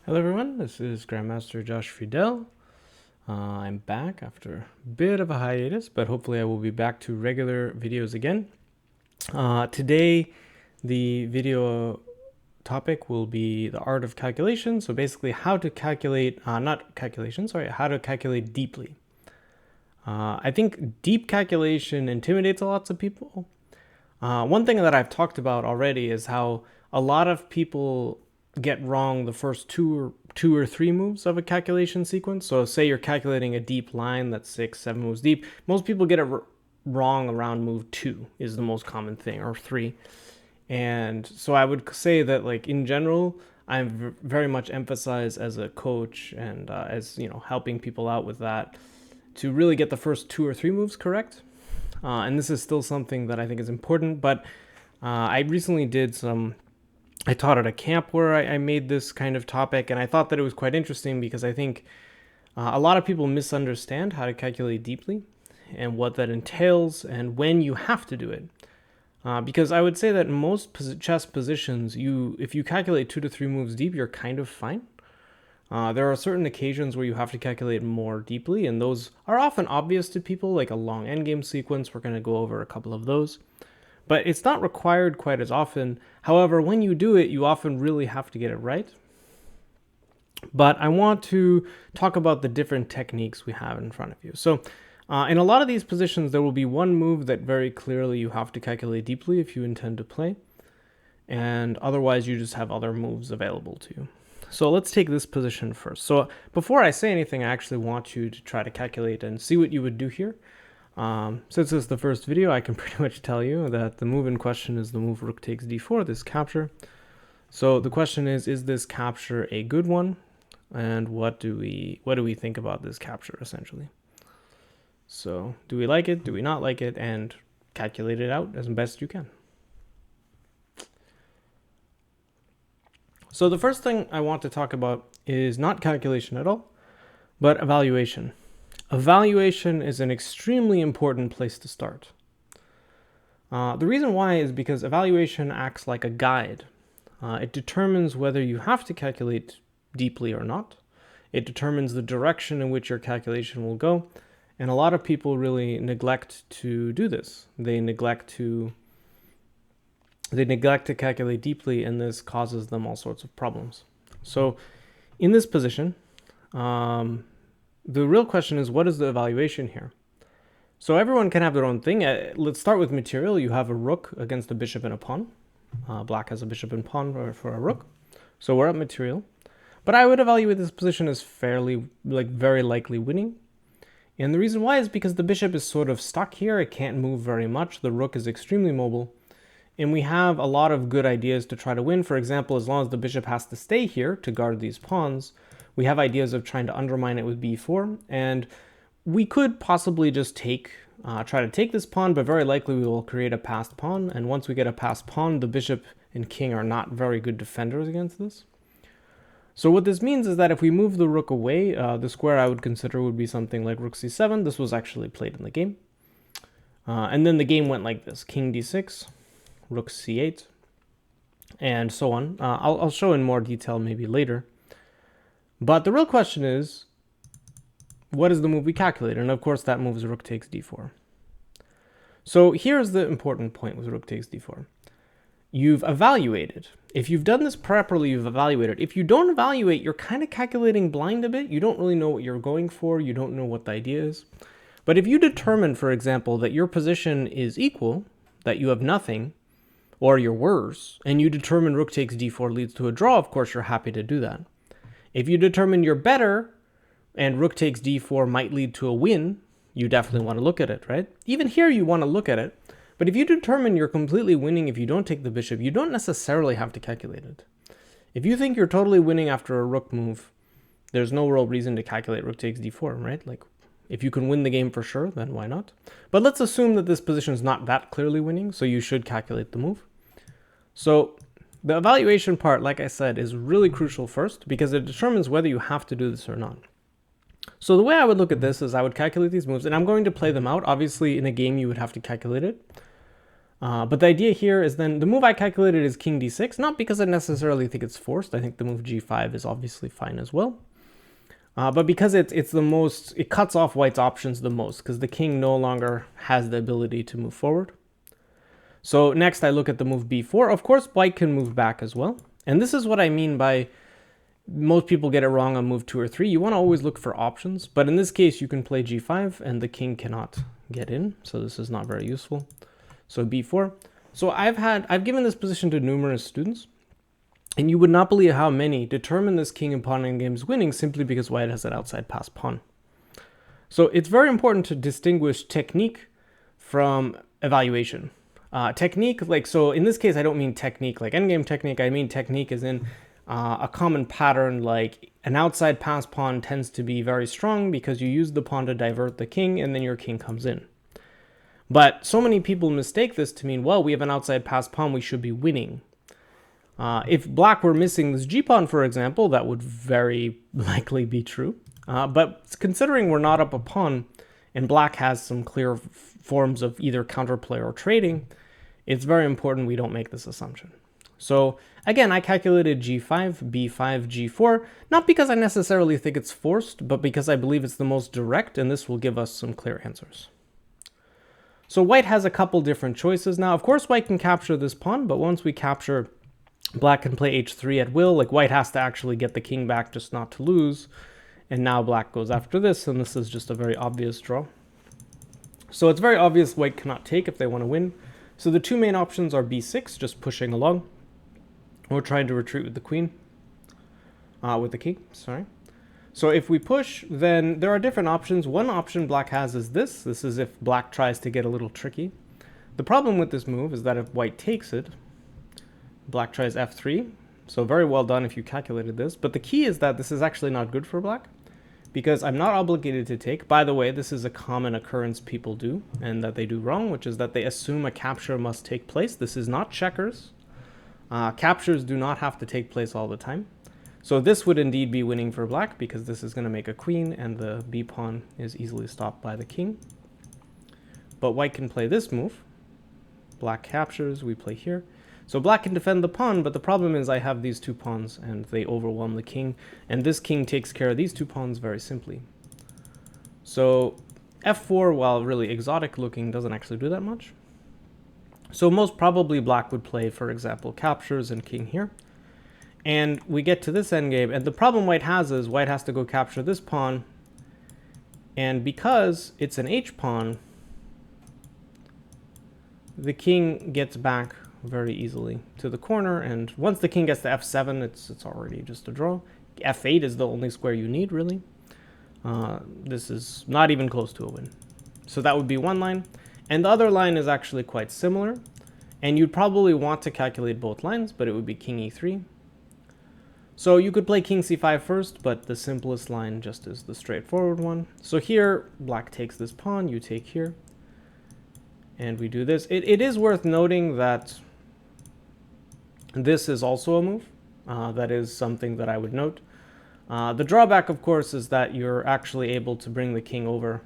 Hello everyone, this is Grandmaster Josh Friedel. I'm back after a bit of a hiatus, but hopefully I will be back to regular videos again. Today, the video topic will be the art of calculation. So basically how to calculate, how to calculate deeply. I think deep calculation intimidates lots of people. One thing that I've talked about already is how a lot of people get wrong the first two or three moves of a calculation sequence. So say you're calculating a deep line that's 6-7 moves deep. Most people get it wrong around move 2 is the most common thing, or 3. And so I would say that, like, in general, I'm very much emphasize as a coach and as helping people out with that to really get the first 2 or 3 moves correct. And this is still something that I think is important, but I recently I taught at a camp where I made this kind of topic, and I thought that it was quite interesting because I think a lot of people misunderstand how to calculate deeply and what that entails and when you have to do it. Because I would say that in most chess positions, if you calculate 2 to 3 moves deep, you're kind of fine. There are certain occasions where you have to calculate more deeply, and those are often obvious to people, like a long endgame sequence. We're going to go over a couple of those. But it's not required quite as often. However, when you do it, you often really have to get it right. But I want to talk about the different techniques we have in front of you. So in a lot of these positions, there will be one move that very clearly you have to calculate deeply if you intend to play. And otherwise, you just have other moves available to you. So let's take this position first. So before I say anything, I actually want you to try to calculate and see what you would do here. Since it's the first video, I can pretty much tell you that the move in question is the move rook takes d4, this capture. So the question is this capture a good one? And what do we think about this capture, essentially? So do we like it? Do we not like it? And calculate it out as best you can. So the first thing I want to talk about is not calculation at all, but evaluation. Evaluation is an extremely important place to start. The reason why is because evaluation acts like a guide. It determines whether you have to calculate deeply or not. It determines the direction in which your calculation will go. And a lot of people really neglect to do this. They neglect to calculate deeply, and this causes them all sorts of problems. So in this position, the real question is, what is the evaluation here? So everyone can have their own thing. Let's start with material. You have a rook against a bishop and a pawn. Black has a bishop and pawn for a rook. So we're at material. But I would evaluate this position as very likely winning. And the reason why is because the bishop is sort of stuck here. It can't move very much. The rook is extremely mobile. And we have a lot of good ideas to try to win. For example, as long as the bishop has to stay here to guard these pawns, we have ideas of trying to undermine it with b4. And we could possibly just try to take this pawn, but very likely we will create a passed pawn. And once we get a passed pawn, the bishop and king are not very good defenders against this. So what this means is that if we move the rook away, the square I would consider would be something like rook c7. This was actually played in the game. And then the game went like this: king d6, rook c8, and so on. I'll show in more detail maybe later. But the real question is, what is the move we calculate? And of course, that move is rook takes d4. So here's the important point with rook takes d4. You've evaluated. If you've done this properly, you've evaluated. If you don't evaluate, you're kind of calculating blind a bit. You don't really know what you're going for. You don't know what the idea is. But if you determine, for example, that your position is equal, that you have nothing, or you're worse, and you determine rook takes d4 leads to a draw, of course, you're happy to do that. If you determine you're better and rook takes d4 might lead to a win, you definitely want to look at it, right? Even here you want to look at it. But if you determine you're completely winning if you don't take the bishop, you don't necessarily have to calculate it. If you think you're totally winning after a rook move, there's no real reason to calculate rook takes d4, right? Like, if you can win the game for sure, then why not? But let's assume that this position is not that clearly winning, so you should calculate the move. So the evaluation part, like I said, is really crucial first because it determines whether you have to do this or not. So the way I would look at this is I would calculate these moves, and I'm going to play them out. Obviously, in a game, you would have to calculate it. But the idea here is then the move I calculated is king d6, not because I necessarily think it's forced. I think the move g5 is obviously fine as well. But because it's the most, it cuts off white's options the most, because the king no longer has the ability to move forward. So next I look at the move b4. Of course, white can move back as well. And this is what I mean by most people get it wrong on move 2 or 3. You want to always look for options. But in this case, you can play g5 and the king cannot get in. So this is not very useful. So b4. So I've given this position to numerous students. And you would not believe how many determine this king and pawn endgame is winning simply because white has that outside pass pawn. So it's very important to distinguish technique from evaluation. Technique, like, so in this case, I don't mean technique like endgame technique. I mean technique as in a common pattern, like an outside pass pawn tends to be very strong because you use the pawn to divert the king and then your king comes in. But so many people mistake this to mean, well, we have an outside pass pawn, we should be winning. If black were missing this g-pawn, for example, that would very likely be true. But considering we're not up a pawn and black has some clear forms of either counterplay or trading, it's very important we don't make this assumption. So again, I calculated g5, b5, g4, not because I necessarily think it's forced, but because I believe it's the most direct, and this will give us some clear answers. So white has a couple different choices now. Of course, white can capture this pawn, but once we capture, black can play h3 at will. Like, white has to actually get the king back just not to lose. And now black goes after this, and this is just a very obvious draw. So it's very obvious white cannot take if they want to win. So the two main options are b6, just pushing along, or trying to retreat with the queen, with the king, sorry. So if we push, then there are different options. One option black has is this. This is if black tries to get a little tricky. The problem with this move is that if white takes it, black tries f3. So very well done if you calculated this. But the key is that this is actually not good for black, because I'm not obligated to take. By the way, this is a common occurrence people do, and that they do wrong, which is that they assume a capture must take place. This is not checkers. Captures do not have to take place all the time. So this would indeed be winning for black, because this is going to make a queen, and the b pawn is easily stopped by the king. But white can play this move. Black captures, we play here. So black can defend the pawn, but the problem is I have these two pawns and they overwhelm the king, and this king takes care of these two pawns very simply. So f4, while really exotic looking, doesn't actually do that much. So most probably black would play, for example, captures and king here. And we get to this endgame, and the problem white has is white has to go capture this pawn, and because it's an h-pawn, the king gets back very easily to the corner, and once the king gets to f7, it's already just a draw. f8 is the only square you need, really. This is not even close to a win. So that would be one line, and the other line is actually quite similar, and you'd probably want to calculate both lines, but it would be king e3. So you could play king c5 first, but the simplest line just is the straightforward one. So here, black takes this pawn, you take here, and we do this. It is worth noting that this is also a move. That is something that I would note. The drawback, of course, is that you're actually able to bring the king over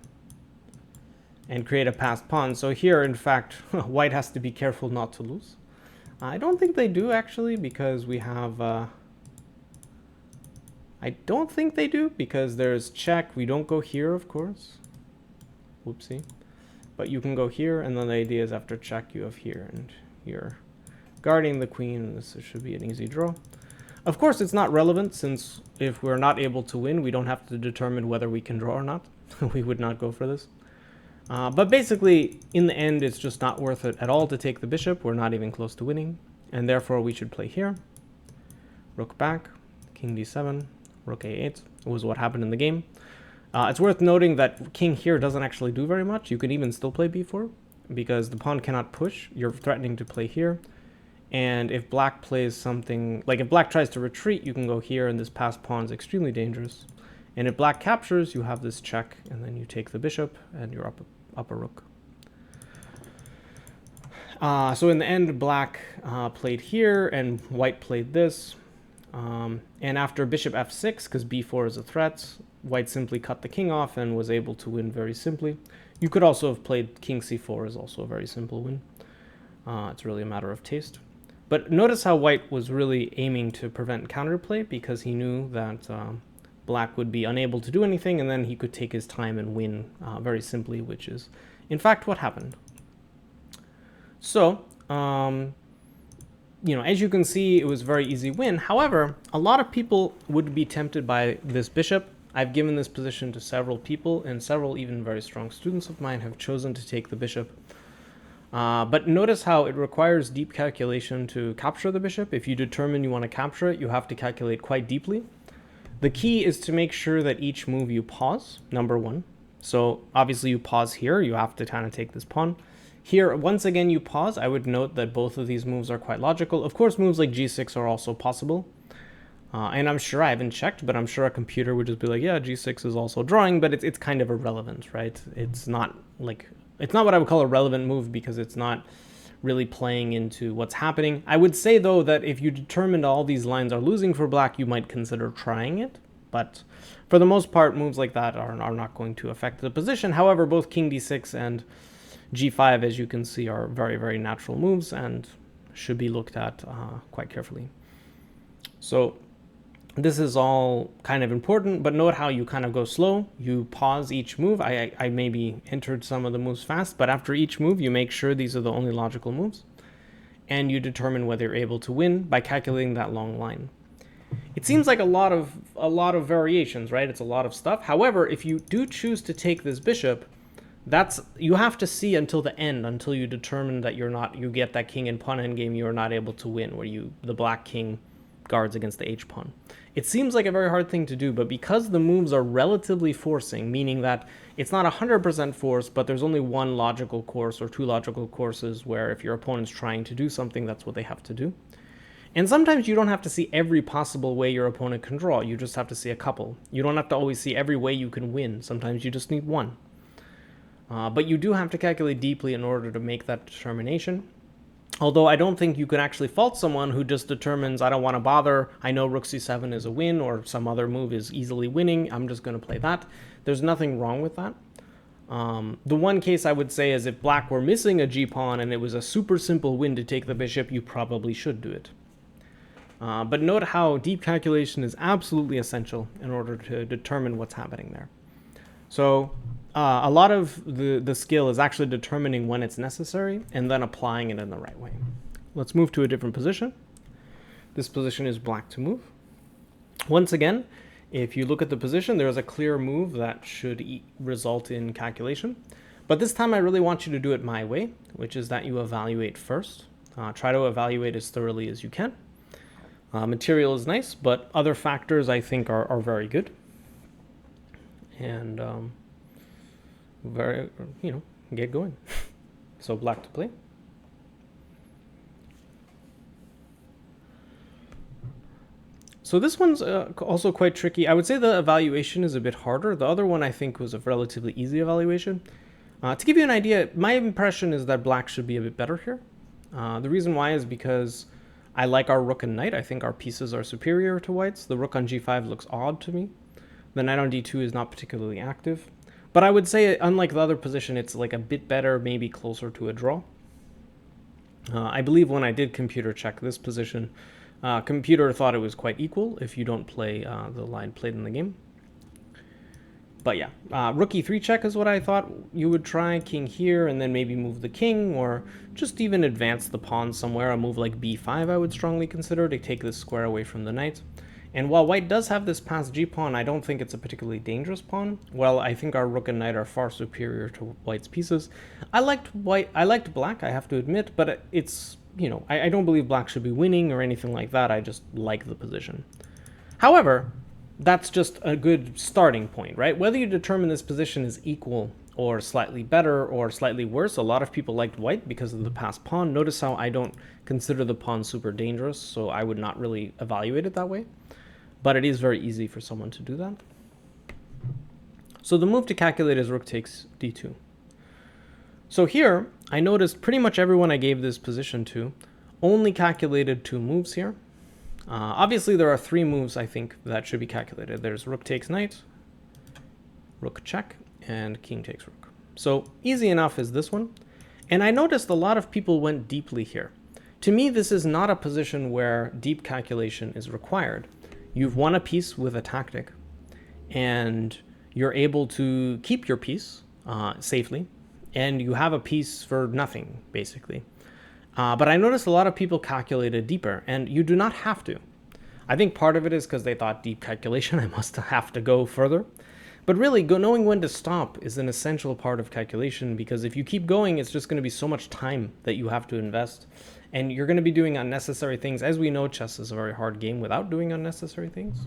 and create a passed pawn. So here, in fact, white has to be careful not to lose. I don't think they do, actually, because we have... I don't think they do, because there's check. We don't go here, of course. Whoopsie. But you can go here, and then the idea is after check, you have here, and you're guarding the queen, and this should be an easy draw. Of course, it's not relevant, since if we're not able to win, we don't have to determine whether we can draw or not. We would not go for this. But basically, in the end, it's just not worth it at all to take the bishop. We're not even close to winning, and therefore we should play here. Rook back, king d7, rook a8 was what happened in the game. It's worth noting that king here doesn't actually do very much. You can even still play b4, because the pawn cannot push. You're threatening to play here. And if black plays something, like if black tries to retreat, you can go here, and this passed pawn is extremely dangerous. And if black captures, you have this check, and then you take the bishop, and you're up a rook. So in the end, black played here, and white played this. And after bishop f6, because b4 is a threat, white simply cut the king off and was able to win very simply. You could also have played king c4 is also a very simple win. It's really a matter of taste. But notice how white was really aiming to prevent counterplay because he knew that black would be unable to do anything, and then he could take his time and win very simply, which is, in fact, what happened. So, as you can see, it was a very easy win. However, a lot of people would be tempted by this bishop. I've given this position to several people, and several even very strong students of mine have chosen to take the bishop. But notice how it requires deep calculation to capture the bishop. If you determine you want to capture it, you have to calculate quite deeply. The key is to make sure that each move you pause, number one. So obviously you pause here, you have to kind of take this pawn. Here, once again, you pause. I would note that both of these moves are quite logical. Of course, moves like g6 are also possible. And I'm sure, I haven't checked, but I'm sure a computer would just be like, yeah, g6 is also drawing, but it's kind of irrelevant, right? It's not what I would call a relevant move because it's not really playing into what's happening. I would say, though, that if you determined all these lines are losing for black, you might consider trying it. But for the most part, moves like that are not going to affect the position. However, both king d6 and g5, as you can see, are very, very natural moves and should be looked at quite carefully. So this is all kind of important, but note how you kind of go slow. You pause each move. I maybe entered some of the moves fast, but after each move, you make sure these are the only logical moves. And you determine whether you're able to win by calculating that long line. It seems like a lot of variations, right? It's a lot of stuff. However, if you do choose to take this bishop, you have to see until the end, until you determine that you get that king and pawn endgame, you're not able to win, where the black king guards against the h pawn. It seems like a very hard thing to do, but because the moves are relatively forcing, meaning that it's not 100% force, but there's only one logical course or two logical courses where if your opponent's trying to do something, that's what they have to do. And sometimes you don't have to see every possible way your opponent can draw. You just have to see a couple. You don't have to always see every way you can win. Sometimes you just need one. But you do have to calculate deeply in order to make that determination. Although I don't think you could actually fault someone who just determines, I don't want to bother, I know rook c7 is a win, or some other move is easily winning, I'm just going to play that. There's nothing wrong with that. The one case I would say is if black were missing a g-pawn and it was a super simple win to take the bishop, you probably should do it. But note how deep calculation is absolutely essential in order to determine what's happening there. So a lot of the skill is actually determining when it's necessary and then applying it in the right way. Let's move to a different position. This position is black to move. Once again, if you look at the position, there is a clear move that should result in calculation. But this time I really want you to do it my way, which is that you evaluate first. Try to evaluate as thoroughly as you can. Material is nice, but other factors I think are very good. And get going. So black to play. So this one's also quite tricky. I would say the evaluation is a bit harder. The other one I think was a relatively easy evaluation. To give you an idea, my impression is that black should be a bit better here. The reason why is because I like our rook and knight. I think our pieces are superior to white's. The rook on g5 looks odd to me. The knight on d2 is not particularly active. But I would say, unlike the other position, it's like a bit better, maybe closer to a draw. I believe when I did computer check this position, computer thought it was quite equal if you don't play the line played in the game. But yeah, rook e3 check is what I thought you would try. King here, and then maybe move the king, or just even advance the pawn somewhere. A move like b5 I would strongly consider to take this square away from the knight. And while white does have this passed g-pawn, I don't think it's a particularly dangerous pawn. Well, I think our rook and knight are far superior to white's pieces. I liked black, I have to admit, but it's, I don't believe black should be winning or anything like that. I just like the position. However, that's just a good starting point, right? Whether you determine this position is equal or slightly better or slightly worse, a lot of people liked white because of the passed pawn. Notice how I don't consider the pawn super dangerous, so I would not really evaluate it that way. But it is very easy for someone to do that. So the move to calculate is rook takes d2. So here, I noticed pretty much everyone I gave this position to only calculated two moves here. Obviously, there are three moves, I think, that should be calculated. There's rook takes knight, rook check, and king takes rook. So easy enough is this one. And I noticed a lot of people went deeply here. To me, this is not a position where deep calculation is required. You've won a piece with a tactic, and you're able to keep your piece safely, and you have a piece for nothing, basically. But I noticed a lot of people calculated deeper, and you do not have to. I think part of it is because they thought deep calculation, I must have to go further. But really, knowing when to stop is an essential part of calculation, because if you keep going, it's just going to be so much time that you have to invest. And you're going to be doing unnecessary things. As we know, chess is a very hard game without doing unnecessary things.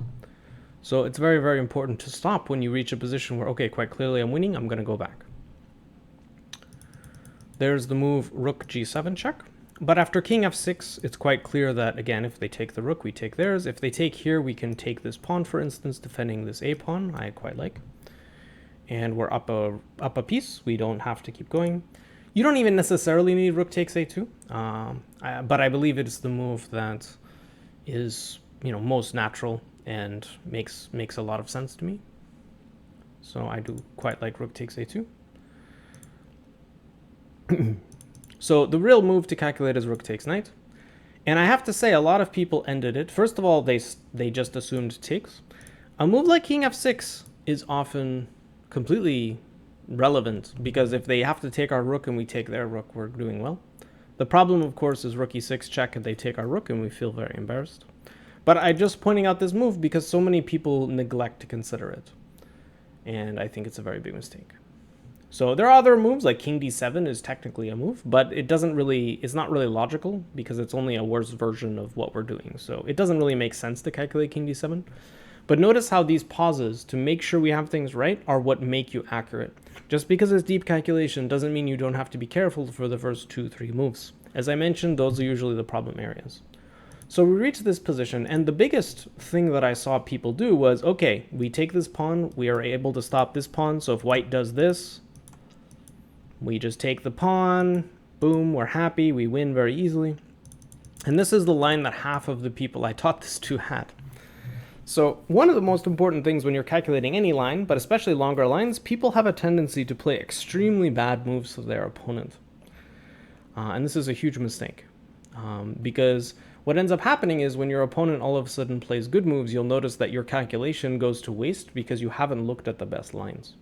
So it's very, very important to stop when you reach a position where, okay, quite clearly I'm winning, I'm going to go back. There's the move rook g7 check. But after king f6, it's quite clear that, again, if they take the rook, we take theirs. If they take here, we can take this pawn, for instance, defending this a pawn, I quite like. And we're up a piece. We don't have to keep going. You don't even necessarily need rook takes a2, but I believe it's the move that is, most natural and makes a lot of sense to me. So I do quite like rook takes a2. So the real move to calculate is rook takes knight. And I have to say, a lot of people ended it. First of all, they just assumed takes. A move like king f6 is often completely relevant, because if they have to take our rook and we take their rook, we're doing well. The problem, of course, is rook e6 check and they take our rook and we feel very embarrassed. But I'm just pointing out this move because so many people neglect to consider it. And I think it's a very big mistake. So there are other moves, like king d7 is technically a move, but it's not really logical because it's only a worse version of what we're doing. So it doesn't really make sense to calculate king d7. But notice how these pauses to make sure we have things right are what make you accurate. Just because it's deep calculation doesn't mean you don't have to be careful for the first 2-3 moves. As I mentioned, those are usually the problem areas. So we reach this position, and the biggest thing that I saw people do was, okay, we take this pawn, we are able to stop this pawn, so if white does this, we just take the pawn, boom, we're happy, we win very easily. And this is the line that half of the people I taught this to had. So one of the most important things when you're calculating any line, but especially longer lines, people have a tendency to play extremely bad moves to their opponent. And this is a huge mistake. Because what ends up happening is when your opponent all of a sudden plays good moves, you'll notice that your calculation goes to waste because you haven't looked at the best lines.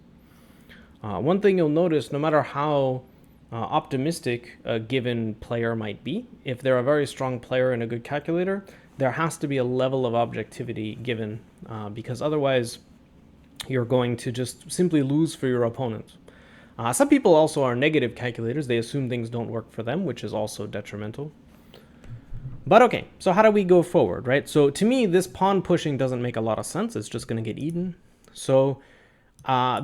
One thing you'll notice, no matter how optimistic a given player might be, if they're a very strong player and a good calculator, there has to be a level of objectivity given, because otherwise you're going to just simply lose for your opponent. Some people also are negative calculators. They assume things don't work for them, which is also detrimental. But okay, so how do we go forward, right? So to me, this pawn pushing doesn't make a lot of sense. It's just going to get eaten. So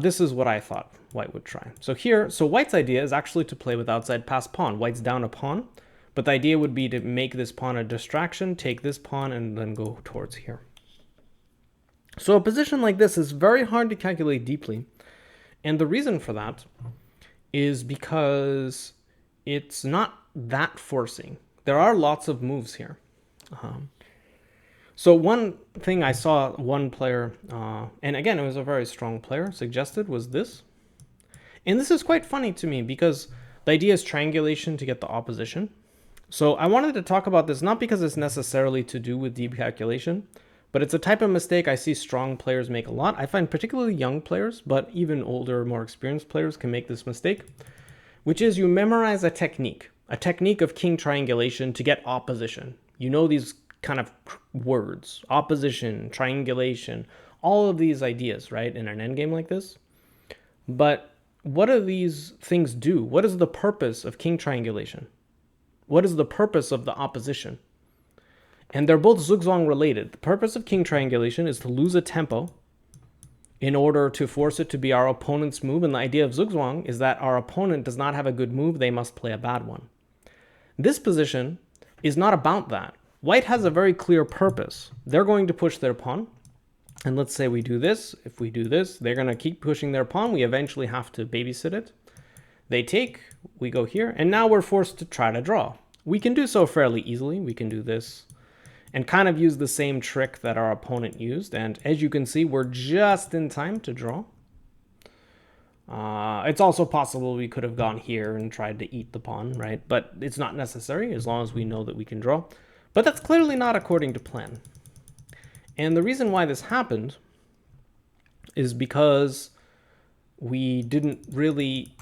this is what I thought white would try. So white's idea is actually to play with outside pass pawn. White's down a pawn, but the idea would be to make this pawn a distraction, take this pawn, and then go towards here. So a position like this is very hard to calculate deeply. And the reason for that is because it's not that forcing. There are lots of moves here. So one thing I saw one player, and again, it was a very strong player, suggested was this. And this is quite funny to me because the idea is triangulation to get the opposition. So I wanted to talk about this not because it's necessarily to do with deep calculation, but it's a type of mistake I see strong players make a lot. I find particularly young players, but even older, more experienced players can make this mistake, which is you memorize a technique of king triangulation to get opposition. You know these kind of words, opposition, triangulation, all of these ideas, right, in an endgame like this. But what do these things do? What is the purpose of king triangulation? What is the purpose of the opposition? And they're both zugzwang related. The purpose of king triangulation is to lose a tempo in order to force it to be our opponent's move. And the idea of zugzwang is that our opponent does not have a good move, they must play a bad one. This position is not about that. White has a very clear purpose. They're going to push their pawn. And let's say we do this. If we do this, they're going to keep pushing their pawn. We eventually have to babysit it. They take, we go here, and now we're forced to try to draw. We can do so fairly easily. We can do this and kind of use the same trick that our opponent used. And as you can see, we're just in time to draw. It's also possible we could have gone here and tried to eat the pawn, right? But it's not necessary as long as we know that we can draw. But that's clearly not according to plan. And the reason why this happened is because we didn't really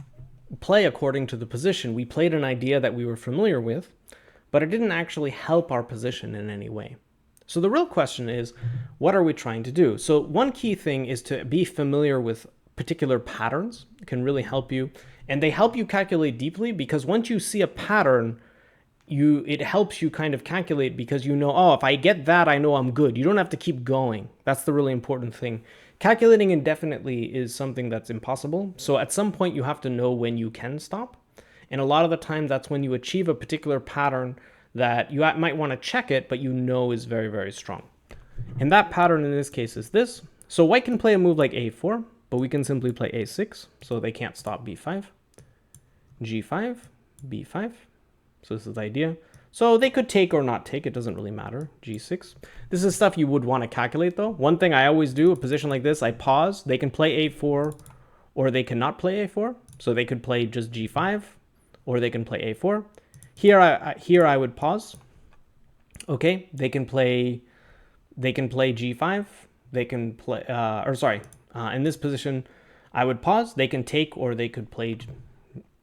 play according to the position. We played an idea that we were familiar with, but it didn't actually help our position in any way. So the real question is, what are we trying to do? So one key thing is to be familiar with particular patterns. It can really help you. And they help you calculate deeply, because once you see a pattern, it helps you kind of calculate, because you know, oh, if I get that, I know I'm good. You don't have to keep going. That's the really important thing. Calculating indefinitely is something that's impossible. So at some point you have to know when you can stop. And a lot of the time that's when you achieve a particular pattern that you might want to check it, but you know is very, very strong. And that pattern in this case is this. So white can play a move like a4, but we can simply play a6, so they can't stop b5, g5, b5. So this is the idea. So they could take or not take, it doesn't really matter, g6. This is stuff you would want to calculate though. One thing I always do, a position like this, I pause. They can play a4, or they cannot play a4. So they could play just g5, or they can play a4. Here I would pause. Okay, they can play g5. They can play, in this position, I would pause. They can take, or they could play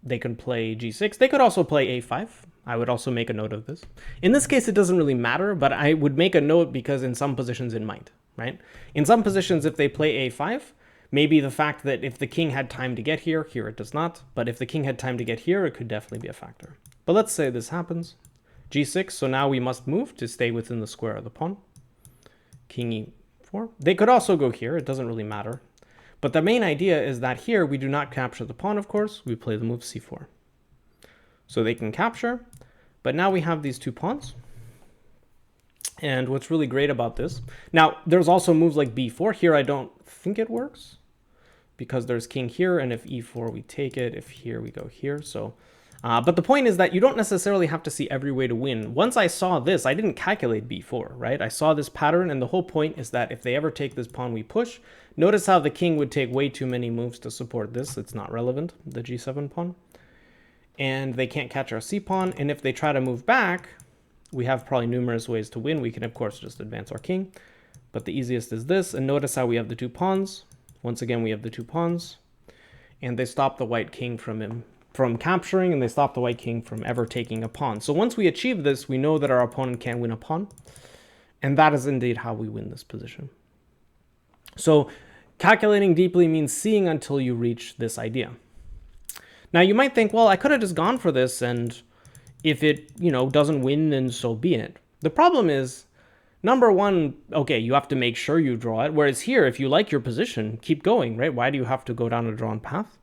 g6. They could also play a5. I would also make a note of this. In this case, it doesn't really matter, but I would make a note because in some positions it might, right? In some positions, if they play a5, maybe the fact that if the king had time to get here it does not, but if the king had time to get here, it could definitely be a factor. But let's say this happens. g6, so now we must move to stay within the square of the pawn. King e4. They could also go here, it doesn't really matter. But the main idea is that here we do not capture the pawn, of course, we play the move c4. So they can capture, but now we have these two pawns. And what's really great about this, now there's also moves like b4. Here I don't think it works, because there's king here, and if e4 we take it, if here we go here. So but the point is that you don't necessarily have to see every way to win. Once I saw this, I didn't calculate b4, right? I saw this pattern, and the whole point is that if they ever take this pawn, we push. Notice how the king would take way too many moves to support this. It's not relevant, the g7 pawn. And they can't catch our c pawn, and if they try to move back, we have probably numerous ways to win. We can, of course, just advance our king, but the easiest is this. And notice how we have the two pawns. Once again, we have the two pawns, and they stop the white king from capturing, and they stop the white king from ever taking a pawn. So once we achieve this, we know that our opponent can't win a pawn, and that is indeed how we win this position. So calculating deeply means seeing until you reach this idea. Now you might think, well, I could have just gone for this, and if it, doesn't win, then so be it. The problem is, number one, okay, you have to make sure you draw it. Whereas here, if you like your position, keep going, right? Why do you have to go down a drawn path?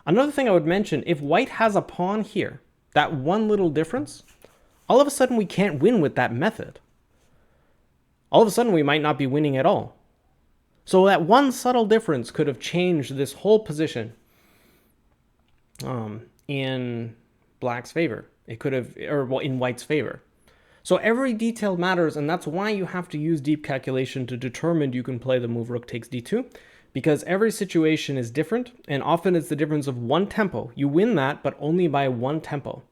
Another thing I would mention, if white has a pawn here, that one little difference, all of a sudden we can't win with that method. All of a sudden we might not be winning at all. So that one subtle difference could have changed this whole position in black's favor. It could have, in white's favor. So every detail matters, and that's why you have to use deep calculation to determine you can play the move rook takes d2, because every situation is different, and often it's the difference of one tempo. You win that, but only by one tempo.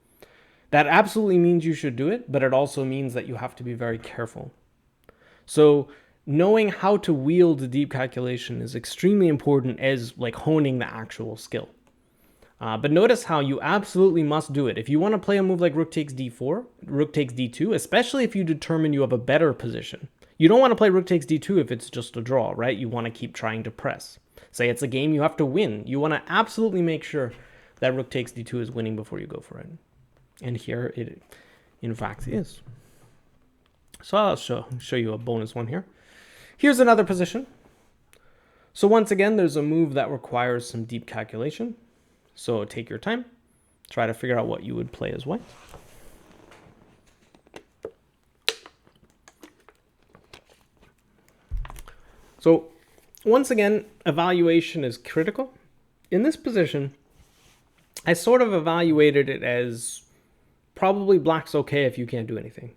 That absolutely means you should do it, but it also means that you have to be very careful. So knowing how to wield deep calculation is extremely important as like honing the actual skill. But notice how you absolutely must do it. If you want to play a move like rook takes d4, rook takes d2, especially if you determine you have a better position. You don't want to play rook takes d2 if it's just a draw, right? You want to keep trying to press. Say it's a game you have to win. You want to absolutely make sure that rook takes d2 is winning before you go for it. And here it, in fact, is. So I'll show you a bonus one here. Here's another position. So once again, there's a move that requires some deep calculation. So take your time. Try to figure out what you would play as white. So once again, evaluation is critical. In this position, I sort of evaluated it as probably black's okay if you can't do anything.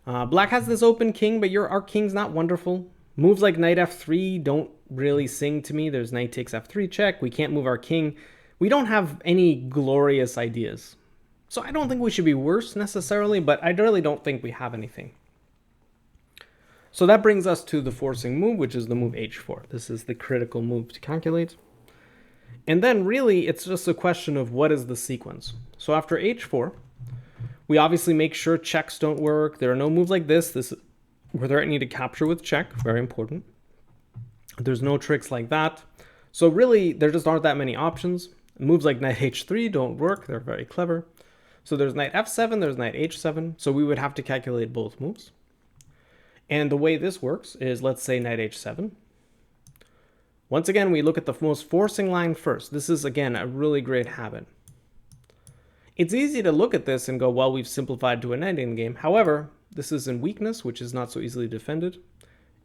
Black has this open king, but our king's not wonderful. Moves like knight f3 don't really sing to me. There's knight takes f3 check. We can't move our king. We don't have any glorious ideas. So I don't think we should be worse necessarily, but I really don't think we have anything. So that brings us to the forcing move, which is the move h4. This is the critical move to calculate. And then really it's just a question of what is the sequence. So after h4, we obviously make sure checks don't work. There are no moves like this. This is we're threatening to capture with check, very important. There's no tricks like that. So really, there just aren't that many options. Moves like knight h3 don't work. They're very clever. So there's knight f7, there's knight h7. So we would have to calculate both moves. And the way this works is, let's say knight h7. Once again, we look at the most forcing line first. This is, again, a really great habit. It's easy to look at this and go, well, we've simplified to a knight endgame. However, this is in weakness, which is not so easily defended.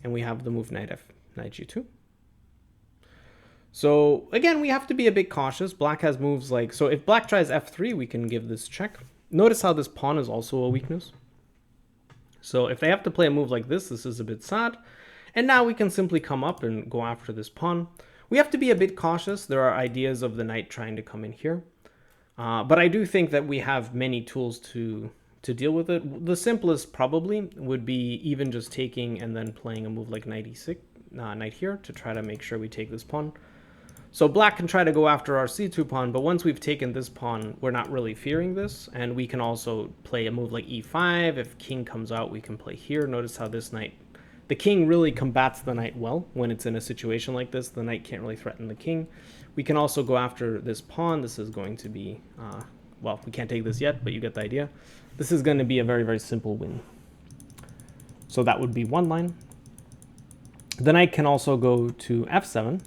And we have the move knight g2. So again, we have to be a bit cautious. Black has moves like, so if black tries f3, we can give this check. Notice how this pawn is also a weakness. So if they have to play a move like this is a bit sad. And now we can simply come up and go after this pawn. We have to be a bit cautious. There are ideas of the knight trying to come in here. But I do think that we have many tools to deal with it. The simplest probably would be even just taking and then playing a move like knight e6, knight here, to try to make sure we take this pawn. So black can try to go after our c2 pawn, but once we've taken this pawn, we're not really fearing this. And we can also play a move like e5. If king comes out, we can play here. Notice how this knight, the king really combats the knight well when it's in a situation like this. The knight can't really threaten the king. We can also go after this pawn. This is going to be, well, we can't take this yet, but you get the idea. This is going to be a very, very simple win. So that would be one line. The knight can also go to f7.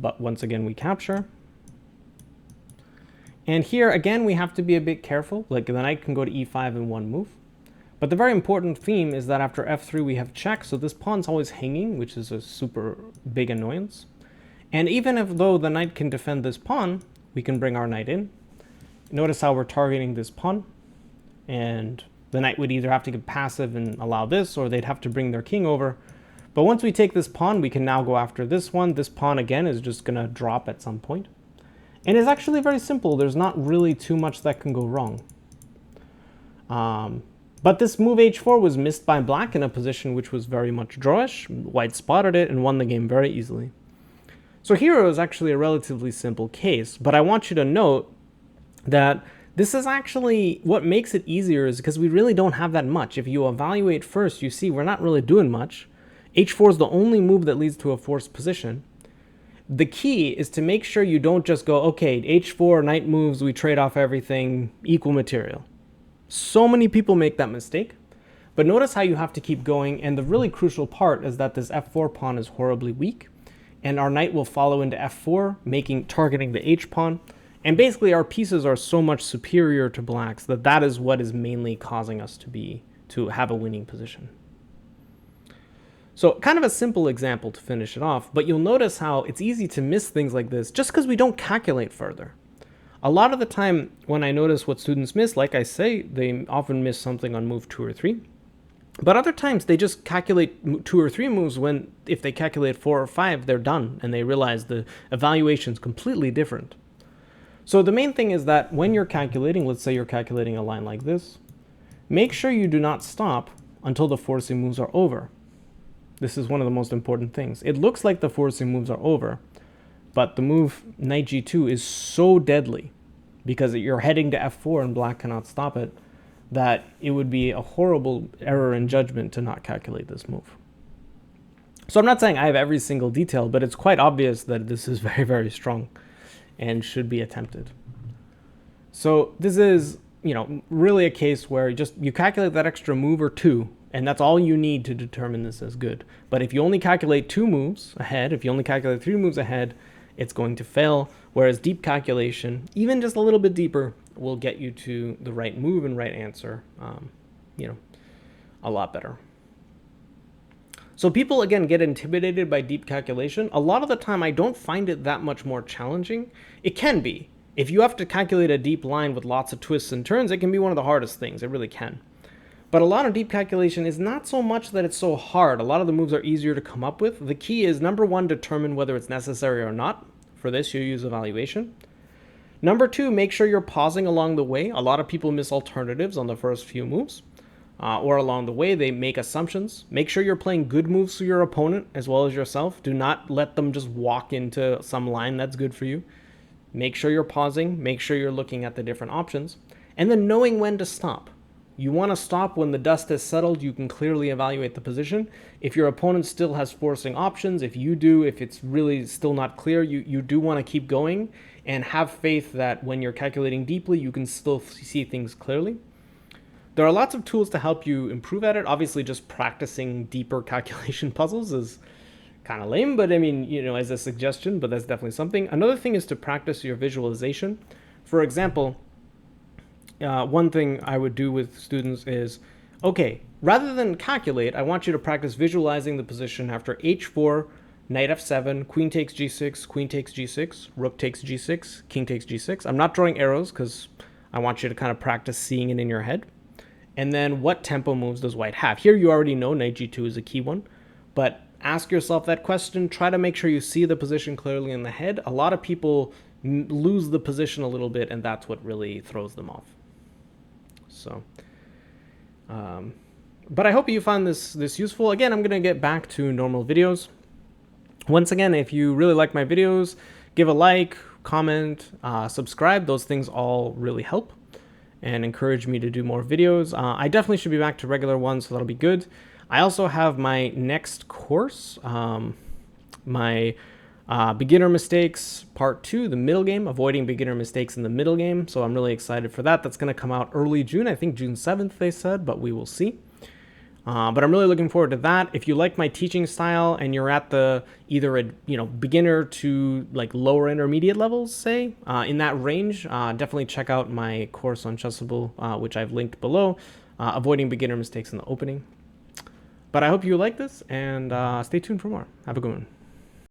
But once again, we capture. And here, again, we have to be a bit careful. Like the knight can go to e5 in one move. But the very important theme is that after f3, we have check. So this pawn's always hanging, which is a super big annoyance. And even if though the knight can defend this pawn, we can bring our knight in. Notice how we're targeting this pawn. And the knight would either have to get passive and allow this, or they'd have to bring their king over. But once we take this pawn, we can now go after this one. This pawn, again, is just going to drop at some point. And it's actually very simple. There's not really too much that can go wrong. But this move h4 was missed by black in a position which was very much drawish. White spotted it and won the game very easily. So here it was actually a relatively simple case. But I want you to note that this is actually what makes it easier is because we really don't have that much. If you evaluate first, you see we're not really doing much. h4 is the only move that leads to a forced position. The key is to make sure you don't just go, okay, h4, knight moves, we trade off everything, equal material. So many people make that mistake. But notice how you have to keep going, and the really crucial part is that this f4 pawn is horribly weak, and our knight will follow into f4, targeting the h pawn. And basically our pieces are so much superior to black's that that is what is mainly causing us to have a winning position. So kind of a simple example to finish it off, but you'll notice how it's easy to miss things like this just because we don't calculate further. A lot of the time when I notice what students miss, like I say, they often miss something on move 2 or 3. But other times they just calculate 2 or 3 moves when if they calculate 4 or 5, they're done and they realize the evaluation is completely different. So the main thing is that when you're calculating, let's say you're calculating a line like this, make sure you do not stop until the forcing moves are over. This is one of the most important things. It looks like the forcing moves are over, but the move knight g2 is so deadly because you're heading to f4 and black cannot stop it, that it would be a horrible error in judgment to not calculate this move. So I'm not saying I have every single detail, but it's quite obvious that this is very, very strong and should be attempted. So this is, really a case where you calculate that extra move or 2, and that's all you need to determine this as good. But if you only calculate 2 moves ahead, if you only calculate 3 moves ahead, it's going to fail. Whereas deep calculation, even just a little bit deeper, will get you to the right move and right answer, a lot better. So people, again, get intimidated by deep calculation. A lot of the time, I don't find it that much more challenging. It can be. If you have to calculate a deep line with lots of twists and turns, it can be one of the hardest things. It really can. But a lot of deep calculation is not so much that it's so hard. A lot of the moves are easier to come up with. The key is, number one, determine whether it's necessary or not. For this, you use evaluation. Number two, make sure you're pausing along the way. A lot of people miss alternatives on the first few moves. Or along the way, they make assumptions. Make sure you're playing good moves to your opponent as well as yourself. Do not let them just walk into some line that's good for you. Make sure you're pausing. Make sure you're looking at the different options. And then knowing when to stop. You want to stop when the dust has settled. You can clearly evaluate the position. If your opponent still has forcing options, if you do, if it's really still not clear, you do want to keep going and have faith that when you're calculating deeply, you can still see things clearly. There are lots of tools to help you improve at it. Obviously, just practicing deeper calculation puzzles is kind of lame, but I mean, as a suggestion, but that's definitely something. Another thing is to practice your visualization. For example, one thing I would do with students is, okay, rather than calculate, I want you to practice visualizing the position after h4, knight f7, queen takes g6, queen takes g6, rook takes g6, king takes g6. I'm not drawing arrows because I want you to kind of practice seeing it in your head. And then what tempo moves does white have? Here you already know knight g2 is a key one, but ask yourself that question. Try to make sure you see the position clearly in the head. A lot of people lose the position a little bit, and that's what really throws them off. So, but I hope you found this useful. Again, I'm going to get back to normal videos. Once again, if you really like my videos, give a like, comment, subscribe. Those things all really help and encourage me to do more videos. I definitely should be back to regular ones, so that'll be good. I also have my next course, my beginner mistakes part 2, the middle game, avoiding beginner mistakes in the middle game. So I'm really excited for that. That's going to come out early June. I think June 7th they said, but we will see. But I'm really looking forward to that. If you like my teaching style and you're at the either a beginner to like lower intermediate levels, say in that range, definitely check out my course on Chessable, which I've linked below, avoiding beginner mistakes in the opening. But I hope you like this, and stay tuned for more. Have a good one.